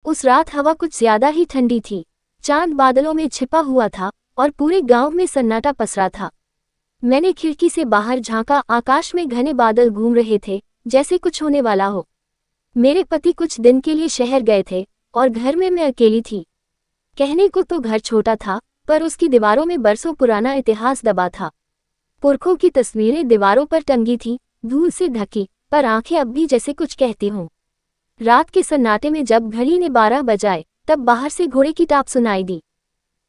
उस रात हवा कुछ ज्यादा ही ठंडी थी। चांद बादलों में छिपा हुआ था और पूरे गांव में सन्नाटा पसरा था। मैंने खिड़की से बाहर झांका। आकाश में घने बादल घूम रहे थे, जैसे कुछ होने वाला हो। मेरे पति कुछ दिन के लिए शहर गए थे और घर में मैं अकेली थी। कहने को तो घर छोटा था, पर उसकी दीवारों में बरसों पुराना इतिहास दबा था। पुरखों की तस्वीरें दीवारों पर टंगी थी, धूल से ढकी, पर आंखें अब भी जैसे कुछ कहती हों। रात के सन्नाटे में जब घड़ी ने 12 बजाए, तब बाहर से घोड़े की टाप सुनाई दी।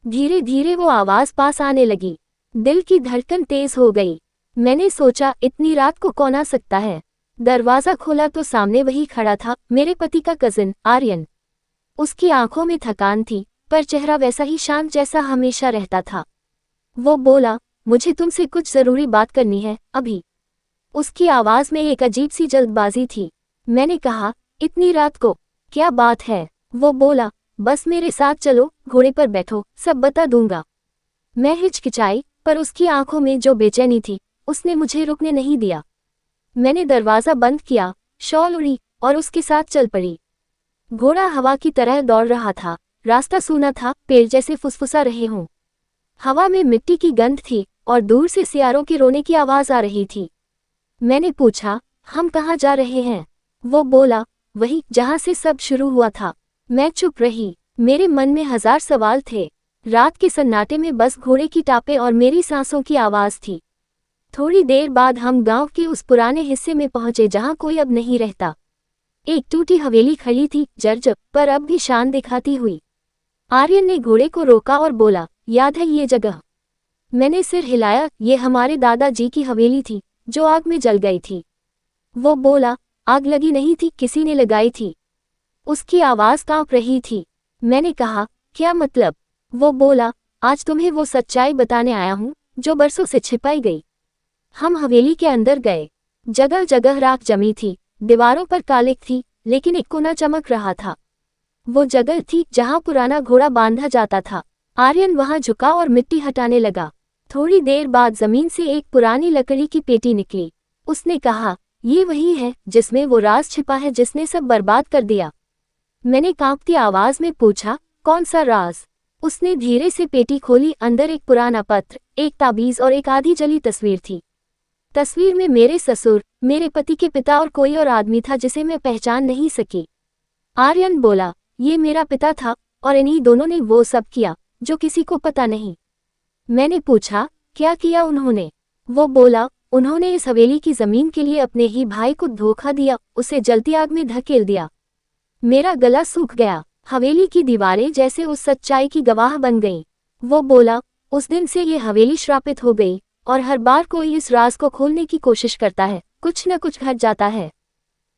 धीरे धीरे वो आवाज पास आने लगी। दिल की धड़कन तेज हो गई। मैंने सोचा, इतनी रात को कौन आ सकता है। दरवाजा खोला तो सामने वही खड़ा था, मेरे पति का कजिन आर्यन। उसकी आंखों में थकान थी, पर चेहरा वैसा ही शांत जैसा हमेशा रहता था। वो बोला, मुझे तुमसे कुछ जरूरी बात करनी है, अभी। उसकी आवाज में एक अजीब सी जल्दबाजी थी। मैंने कहा, इतनी रात को क्या बात है? वो बोला, बस मेरे साथ चलो, घोड़े पर बैठो, सब बता दूंगा। मैं हिचकिचाई, पर उसकी आंखों में जो बेचैनी थी, उसने मुझे रुकने नहीं दिया। मैंने दरवाजा बंद किया, शॉल उड़ी और उसके साथ चल पड़ी। घोड़ा हवा की तरह दौड़ रहा था। रास्ता सूना था, पेड़ जैसे फुसफुसा रहे हों। हवा में मिट्टी की गंध थी और दूर से सियारों के रोने की आवाज आ रही थी। मैंने पूछा, हम कहाँ जा रहे हैं? वो बोला, वही जहां से सब शुरू हुआ था। मैं चुप रही। मेरे मन में 1000 सवाल थे। रात के सन्नाटे में बस घोड़े की टापें और मेरी सांसों की आवाज थी। थोड़ी देर बाद हम गांव के उस पुराने हिस्से में पहुंचे जहां कोई अब नहीं रहता। एक टूटी हवेली खड़ी थी, जर्जर, पर अब भी शान दिखाती हुई। आर्यन ने घोड़े को रोका और बोला, याद है ये जगह? मैंने सिर हिलाया। ये हमारे दादाजी की हवेली थी, जो आग में जल गई थी। वो बोला, आग लगी नहीं थी, किसी ने लगाई थी। उसकी आवाज कांप रही थी। मैंने कहा, क्या मतलब? वो बोला, आज तुम्हें वो सच्चाई बताने आया हूं जो बरसों से छिपाई गई। हम हवेली के अंदर गए। जगह जगह राख जमी थी, दीवारों पर कालिक थी, लेकिन एक कोना चमक रहा था। वो जगह थी जहां पुराना घोड़ा बांधा जाता था। आर्यन वहां झुका और मिट्टी हटाने लगा। थोड़ी देर बाद जमीन से एक पुरानी लकड़ी की पेटी निकली। उसने कहा, ये वही है जिसमें वो राज छिपा है जिसने सब बर्बाद कर दिया। मैंने कांपती आवाज में पूछा, कौन सा राज? उसने धीरे से पेटी खोली। अंदर एक पुराना पत्र, एक ताबीज और एक आधी जली तस्वीर थी। तस्वीर में मेरे ससुर, मेरे पति के पिता और कोई और आदमी था जिसे मैं पहचान नहीं सकी। आर्यन बोला, ये मेरा पिता था और इन्हीं दोनों ने वो सब किया जो किसी को पता नहीं। मैंने पूछा, क्या किया उन्होंने? वो बोला, उन्होंने इस हवेली की जमीन के लिए अपने ही भाई को धोखा दिया, उसे जलती आग में धकेल दिया। मेरा गला सूख गया। हवेली की दीवारें जैसे उस सच्चाई की गवाह बन गईं। वो बोला, उस दिन से ये हवेली श्रापित हो गई और हर बार कोई इस राज को खोलने की कोशिश करता है, कुछ न कुछ घट जाता है।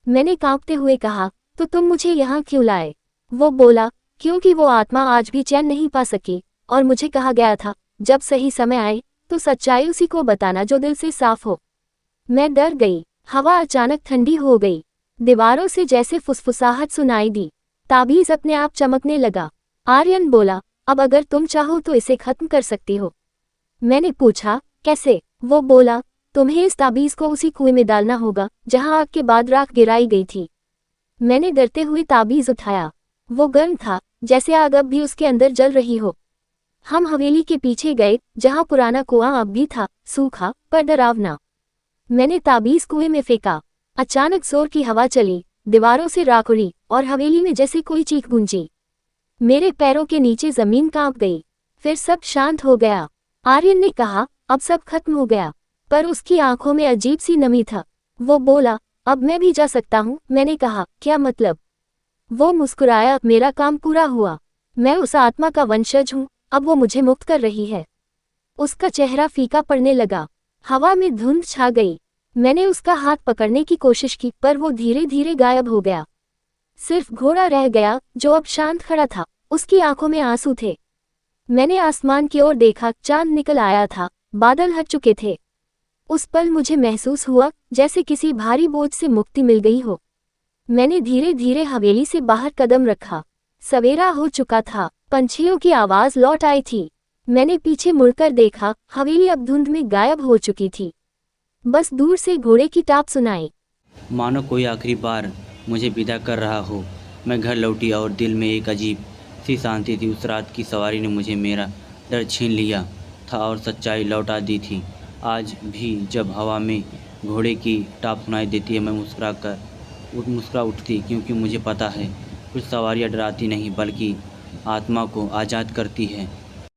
मैंने कांपते हुए कहा, तो तुम मुझे यहाँ क्यों लाए? वो बोला, क्योंकि वो आत्मा आज भी चैन नहीं पा सकी और मुझे कहा गया था, जब सही समय आए तो सच्चाई उसी को बताना जो दिल से साफ हो। मैं डर गई। हवा अचानक ठंडी हो गई। दीवारों से जैसे फुसफुसाहट सुनाई दी। ताबीज अपने आप चमकने लगा। आर्यन बोला, अब अगर तुम चाहो तो इसे खत्म कर सकती हो। मैंने पूछा, कैसे? वो बोला, तुम्हें इस ताबीज को उसी कुएं में डालना होगा जहां आग के बाद राख गिराई गई थी। मैंने डरते हुए ताबीज उठाया। वो गर्म था, जैसे आग अब भी उसके अंदर जल रही हो। हम हवेली के पीछे गए, जहां पुराना कुआं अब भी था, सूखा पर डरावना। मैंने ताबीज कुएं में फेंका। अचानक जोर की हवा चली, दीवारों से राख उड़ी और हवेली में जैसे कोई चीख गूंजी। मेरे पैरों के नीचे जमीन कांप गई। फिर सब शांत हो गया। आर्यन ने कहा, अब सब खत्म हो गया, पर उसकी आंखों में अजीब सी नमी था। वो बोला, अब मैं भी जा सकता हूँ। मैंने कहा, क्या मतलब? वो मुस्कुराया, मेरा काम पूरा हुआ। मैं उस आत्मा का वंशज हूँ, अब वो मुझे मुक्त कर रही है। उसका चेहरा फीका पड़ने लगा। हवा में धुंध छा गई। मैंने उसका हाथ पकड़ने की कोशिश की, पर वो धीरे धीरे गायब हो गया। सिर्फ घोड़ा रह गया, जो अब शांत खड़ा था। उसकी आंखों में आंसू थे। मैंने आसमान की ओर देखा, चांद निकल आया था, बादल हट चुके थे। उस पल मुझे महसूस हुआ जैसे किसी भारी बोझ से मुक्ति मिल गई हो। मैंने धीरे धीरे हवेली से बाहर कदम रखा। सवेरा हो चुका था, पंछियों की आवाज लौट आई थी। मैंने पीछे मुड़कर देखा, हवेली अब धुंध में गायब हो चुकी थी। बस दूर से घोड़े की टाप सुनाई। मानो कोई आखिरी बार मुझे विदा कर रहा हो। मैं घर लौटी और दिल में एक अजीब सी शांति थी। उस रात की सवारी ने मुझे मेरा डर छीन लिया था और सच्चाई लौटा दी थी। आज भी जब हवा में घोड़े की टाप सुनाई देती है, मैं मुस्कुरा उठती, क्योंकि मुझे पता है कुछ सवारियाँ डराती नहीं बल्कि आत्मा को आज़ाद करती है।